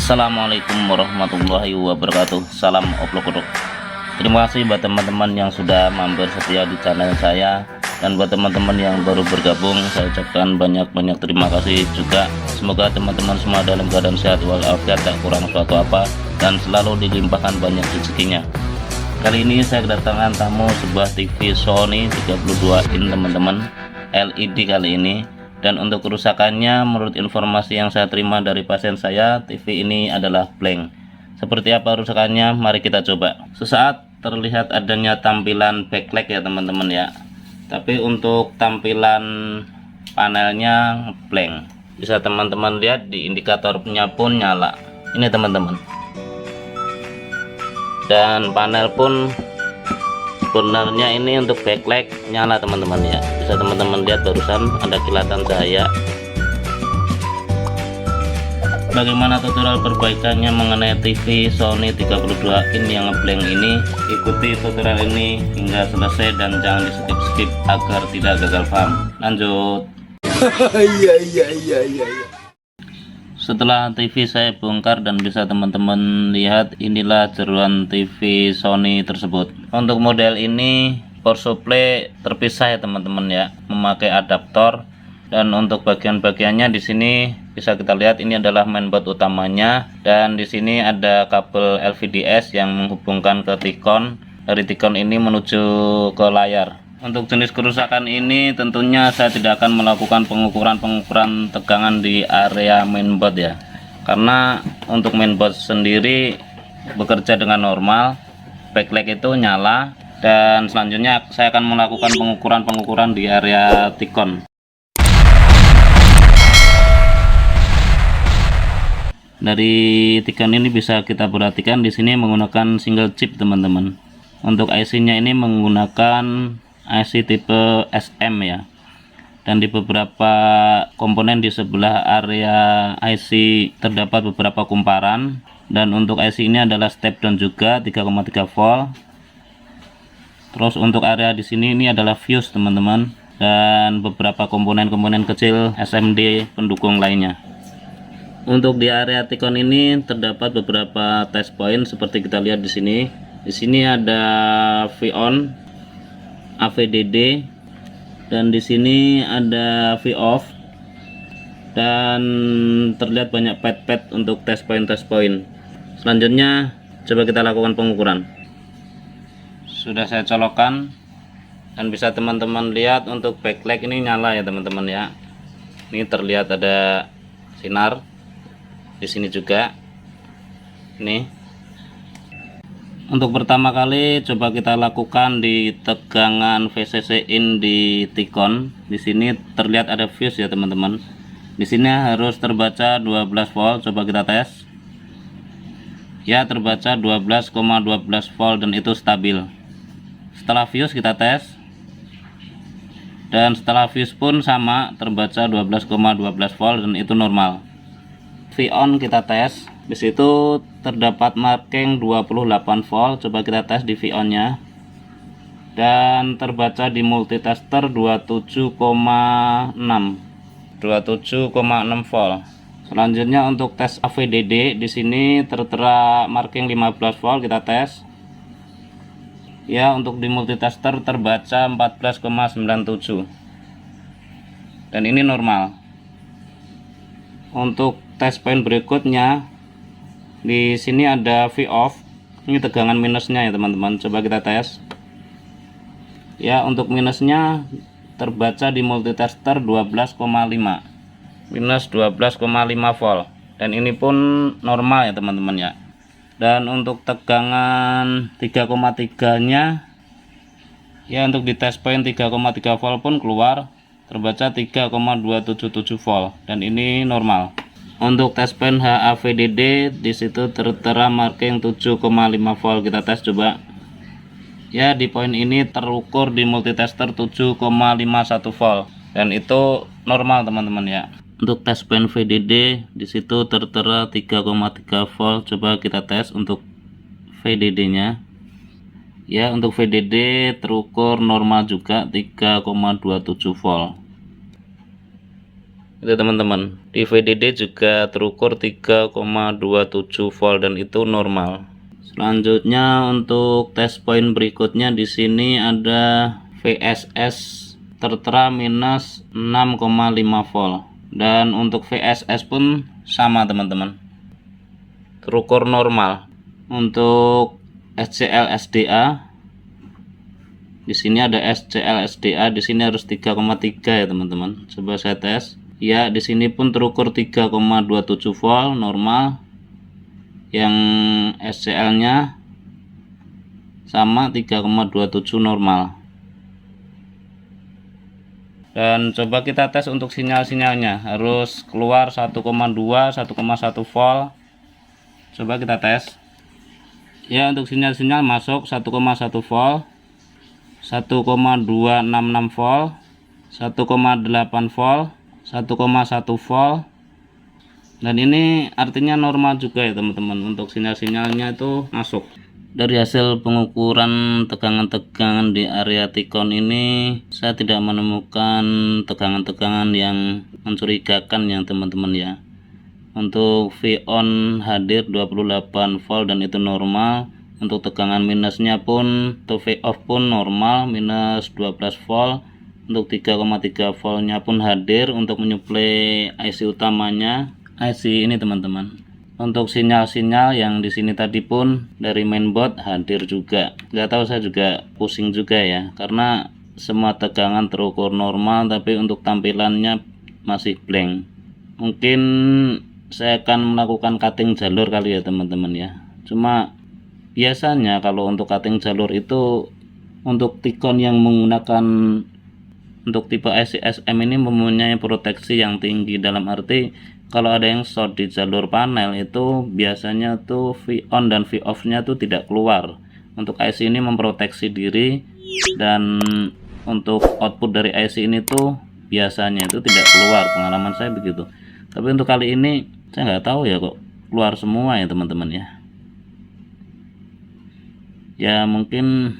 Assalamualaikum warahmatullahi wabarakatuh. Salam oplok-oplok. Terima kasih buat teman-teman yang sudah mampir setia di channel saya, dan buat teman-teman yang baru bergabung saya ucapkan banyak-banyak terima kasih juga. Semoga teman-teman semua dalam keadaan sehat walafiat, tak kurang suatu apa, dan selalu dilimpahkan banyak rezekinya. Kali ini saya kedatangan tamu sebuah TV Sony 32 in teman-teman, LED kali ini. Dan untuk kerusakannya, menurut informasi yang saya terima dari pasien saya, TV ini adalah blank. Seperti apa kerusakannya? Mari kita coba. Sesaat terlihat adanya tampilan backlight ya teman-teman ya. Tapi untuk tampilan panelnya blank. Bisa teman-teman lihat di indikatornya pun nyala. Ini teman-teman. Dan panel pun sebenarnya ini untuk backlight nyala teman-teman ya. Bisa teman-teman lihat barusan ada kilatan cahaya. Bagaimana tutorial perbaikannya mengenai TV Sony 32 in yang ngeblank ini? Ikuti tutorial ini hingga selesai dan jangan di skip agar tidak gagal paham. Lanjut. Iya. Setelah TV saya bongkar dan bisa teman-teman lihat, inilah jeruan TV Sony tersebut. Untuk model ini power supply terpisah ya teman-teman ya, memakai adaptor. Dan untuk bagian-bagiannya di sini bisa kita lihat, ini adalah mainboard utamanya, dan di sini ada kabel LVDS yang menghubungkan ke Tikon. Dari Tikon ini menuju ke layar. Untuk jenis kerusakan ini tentunya saya tidak akan melakukan pengukuran tegangan di area mainboard ya, karena untuk mainboard sendiri bekerja dengan normal, backlight itu nyala, dan selanjutnya saya akan melakukan pengukuran di area Tikon. Dari Tikon ini bisa kita perhatikan di sini menggunakan single chip teman-teman. Untuk IC-nya ini menggunakan IC tipe SM ya, dan di beberapa komponen di sebelah area IC terdapat beberapa kumparan. Dan untuk IC ini adalah step down juga 3,3 volt. Terus untuk area di sini ini adalah fuse teman-teman, dan beberapa komponen-komponen kecil SMD pendukung lainnya. Untuk di area Tikon ini terdapat beberapa test point seperti kita lihat di sini. Di sini ada V-on, AVDD, dan di sini ada V-off, dan terlihat banyak pad untuk test point. Selanjutnya coba kita lakukan pengukuran. Sudah saya colokkan, dan bisa teman-teman lihat untuk backlight ini nyala ya teman-teman ya. Ini terlihat ada sinar di sini juga. Nih. Untuk pertama kali coba kita lakukan di tegangan VCC in di Tikon. Di sini terlihat ada fuse ya teman-teman. Di sini harus terbaca 12 volt. Coba kita tes. Ya, terbaca 12,12 volt dan itu stabil. Setelah fuse kita tes. Dan setelah fuse pun sama, terbaca 12,12 volt dan itu normal. V-on kita tes. Di situ terdapat marking 28 volt. Coba kita tes di V-on-nya. Dan terbaca di multitester 27,6 volt. Selanjutnya untuk tes AVDD, di sini tertera marking 15 volt, kita tes. Ya, untuk di multitester terbaca 14,97. Dan ini normal. Untuk test point berikutnya, di sini ada V-off. Ini tegangan minusnya ya teman-teman. Coba kita tes. Ya, untuk minusnya terbaca di multitester 12,5. Minus 12,5 volt. Dan ini pun normal ya teman-teman ya. Dan untuk tegangan 3,3-nya ya, untuk di test point 3,3 volt pun keluar, terbaca 3,277 volt dan ini normal. Untuk test point HAVDD di situ tertera marking 7,5 volt. Kita tes coba. Ya, di poin ini terukur di multitester 7,51 volt dan itu normal teman-teman ya. Untuk test point VDD di situ tertera 3,3 volt. Coba kita tes untuk VDD-nya. Ya, untuk VDD terukur normal juga 3,27 volt. itu teman-teman. Di VDD juga terukur 3,27 volt dan itu normal. Selanjutnya untuk test point berikutnya di sini ada VSS tertera minus 6,5 volt dan untuk VSS pun sama teman-teman, terukur normal. Untuk SCL SDA di sini ada SCL SDA, di sini harus 3,3 ya teman-teman. Coba saya tes. Ya, di sini pun terukur 3,27 volt normal. Yang SCL-nya sama 3,27 normal. Dan coba kita tes untuk sinyal-sinyalnya, harus keluar 1,2 1,1 volt. Coba kita tes ya. Untuk sinyal-sinyal masuk 1,1 volt, 1,266 volt, 1,8 volt, 1,1 volt, dan ini artinya normal juga ya teman-teman. Untuk sinyal-sinyalnya itu masuk. Dari hasil pengukuran tegangan-tegangan di area T-con ini, saya tidak menemukan tegangan-tegangan yang mencurigakan ya teman-teman ya. Untuk V-on hadir 28 volt dan itu normal. Untuk tegangan minusnya pun atau V-off pun normal, minus 12 volt. Untuk 3,3 voltnya pun hadir untuk menyuplai IC utamanya, IC ini teman-teman. Untuk sinyal-sinyal yang di sini tadi pun dari mainboard hadir juga. Nggak tahu, saya juga pusing juga ya, karena semua tegangan terukur normal tapi untuk tampilannya masih blank. Mungkin saya akan melakukan cutting jalur kali ya teman-teman ya. Cuma biasanya kalau untuk cutting jalur itu untuk T-con yang menggunakan untuk tipe IC SM ini mempunyai proteksi yang tinggi, dalam arti kalau ada yang short di jalur panel itu biasanya tuh V-on dan V-off nya tuh tidak keluar. Untuk IC ini memproteksi diri, dan untuk output dari IC ini tuh biasanya itu tidak keluar, pengalaman saya begitu. Tapi untuk kali ini saya nggak tahu ya kok keluar semua ya teman-teman ya. Ya mungkin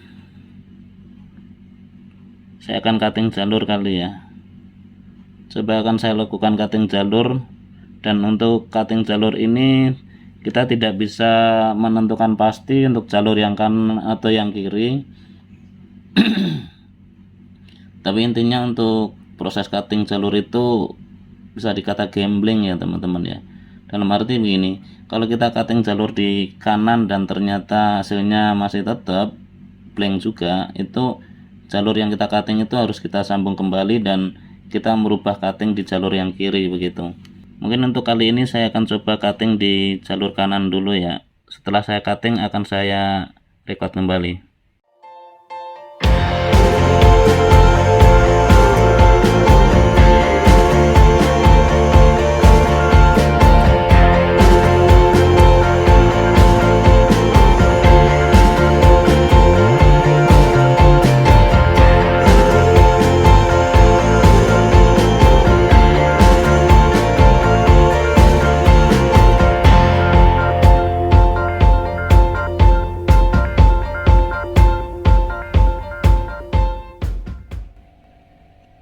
saya akan cutting jalur kali ya. Coba akan saya lakukan cutting jalur. Dan untuk cutting jalur ini kita tidak bisa menentukan pasti untuk jalur yang kanan atau yang kiri. Tapi intinya untuk proses cutting jalur itu bisa dikata gambling ya teman-teman ya. Dalam arti begini, kalau kita cutting jalur di kanan dan ternyata hasilnya masih tetap blank juga, itu jalur yang kita cutting itu harus kita sambung kembali dan kita merubah cutting di jalur yang kiri begitu. Mungkin untuk kali ini saya akan coba cutting di jalur kanan dulu ya. Setelah saya cutting akan saya record kembali.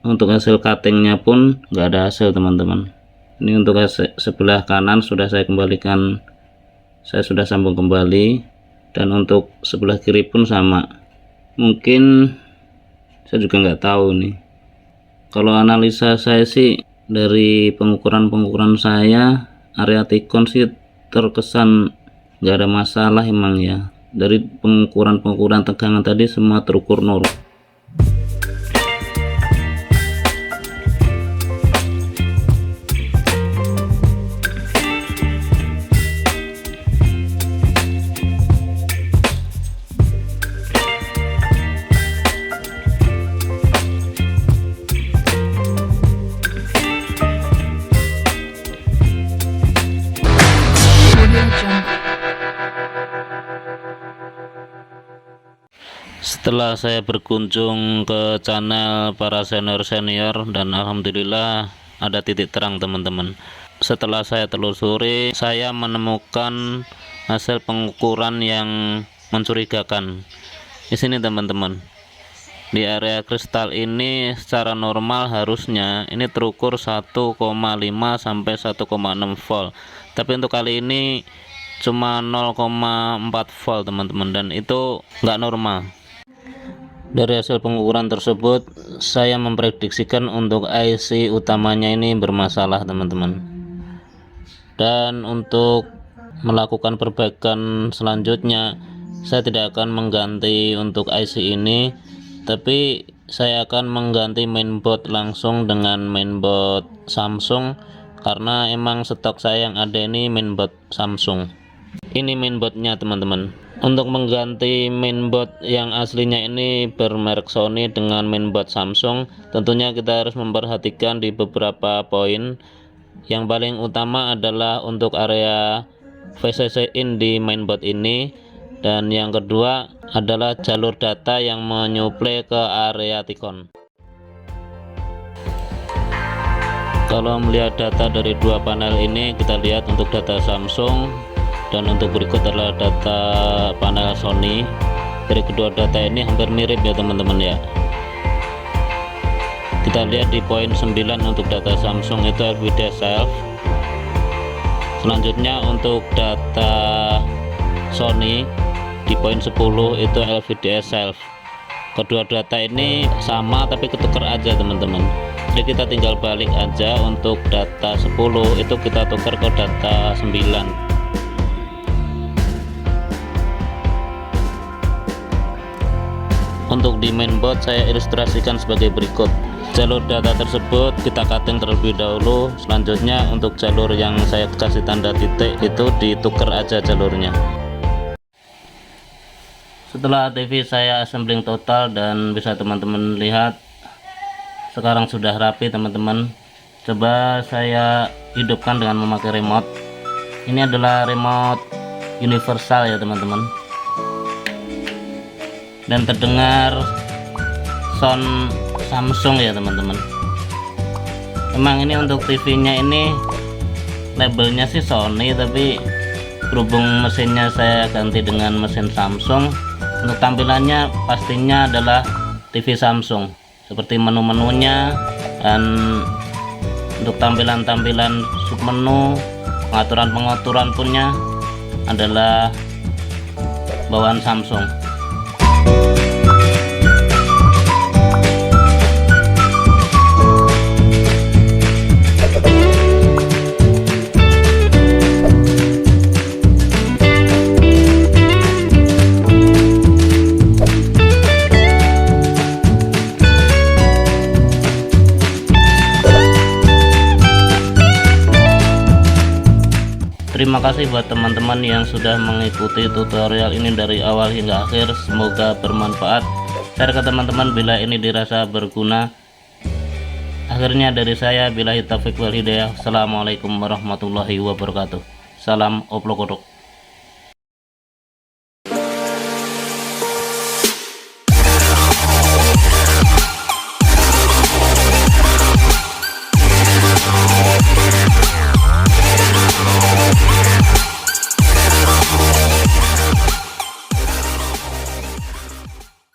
Untuk hasil cuttingnya pun nggak ada hasil teman-teman. Ini untuk sebelah kanan sudah saya kembalikan, saya sudah sambung kembali, dan untuk sebelah kiri pun sama. Mungkin saya juga nggak tahu nih. Kalau analisa saya sih dari pengukuran saya, area T-con sih terkesan nggak ada masalah emang ya. Dari pengukuran tegangan tadi semua terukur normal. Setelah saya berkunjung ke channel para senior dan alhamdulillah ada titik terang teman-teman. Setelah saya telusuri, saya menemukan hasil pengukuran yang mencurigakan. Di sini teman-teman, Di area kristal ini secara normal harusnya ini terukur 1,5 sampai 1,6 volt, tapi untuk kali ini cuma 0,4 volt teman-teman, dan itu nggak normal. Dari hasil pengukuran tersebut saya memprediksikan untuk IC utamanya ini bermasalah teman-teman, dan untuk melakukan perbaikan selanjutnya saya tidak akan mengganti untuk IC ini, tapi saya akan mengganti mainboard langsung dengan mainboard Samsung, karena emang stok saya yang ada ini mainboard Samsung. Ini mainboardnya teman-teman. Untuk mengganti mainboard yang aslinya ini bermerek Sony dengan mainboard Samsung, tentunya kita harus memperhatikan di beberapa poin. Yang paling utama adalah untuk area VCC in di mainboard ini, dan yang kedua adalah jalur data yang menyuplai ke area Ticon. Kalau melihat data dari dua panel ini, kita lihat untuk data Samsung dan untuk berikut adalah data panel Sony. Dari kedua data ini hampir mirip ya teman-teman ya. Kita lihat di poin 9 untuk data Samsung itu LVDS self. Selanjutnya untuk data Sony di poin 10 itu LVDS self. Kedua data ini sama tapi ketukar aja teman-teman. Jadi kita tinggal balik aja, untuk data 10 itu kita tukar ke data 9. Untuk di mainboard saya ilustrasikan sebagai berikut. Jalur data tersebut kita cutting terlebih dahulu. Selanjutnya untuk jalur yang saya kasih tanda titik itu ditukar aja jalurnya. Setelah TV saya assembling total dan bisa teman-teman lihat sekarang sudah rapi teman-teman. Coba saya hidupkan dengan memakai remote. Ini adalah remote universal ya teman-teman, dan terdengar sound Samsung ya teman-teman. Emang ini untuk TV nya ini labelnya sih Sony, tapi berhubung mesinnya saya ganti dengan mesin Samsung, untuk tampilannya pastinya adalah TV Samsung, seperti menu-menunya, dan untuk tampilan-tampilan submenu, pengaturan-pengaturan punya adalah bawaan Samsung. Terima kasih buat teman-teman yang sudah mengikuti tutorial ini dari awal hingga akhir. Semoga bermanfaat. Share ke teman-teman bila ini dirasa berguna. Akhirnya dari saya, billahi taufiq wal hidayah. Assalamualaikum warahmatullahi wabarakatuh. Salam Oplokodok.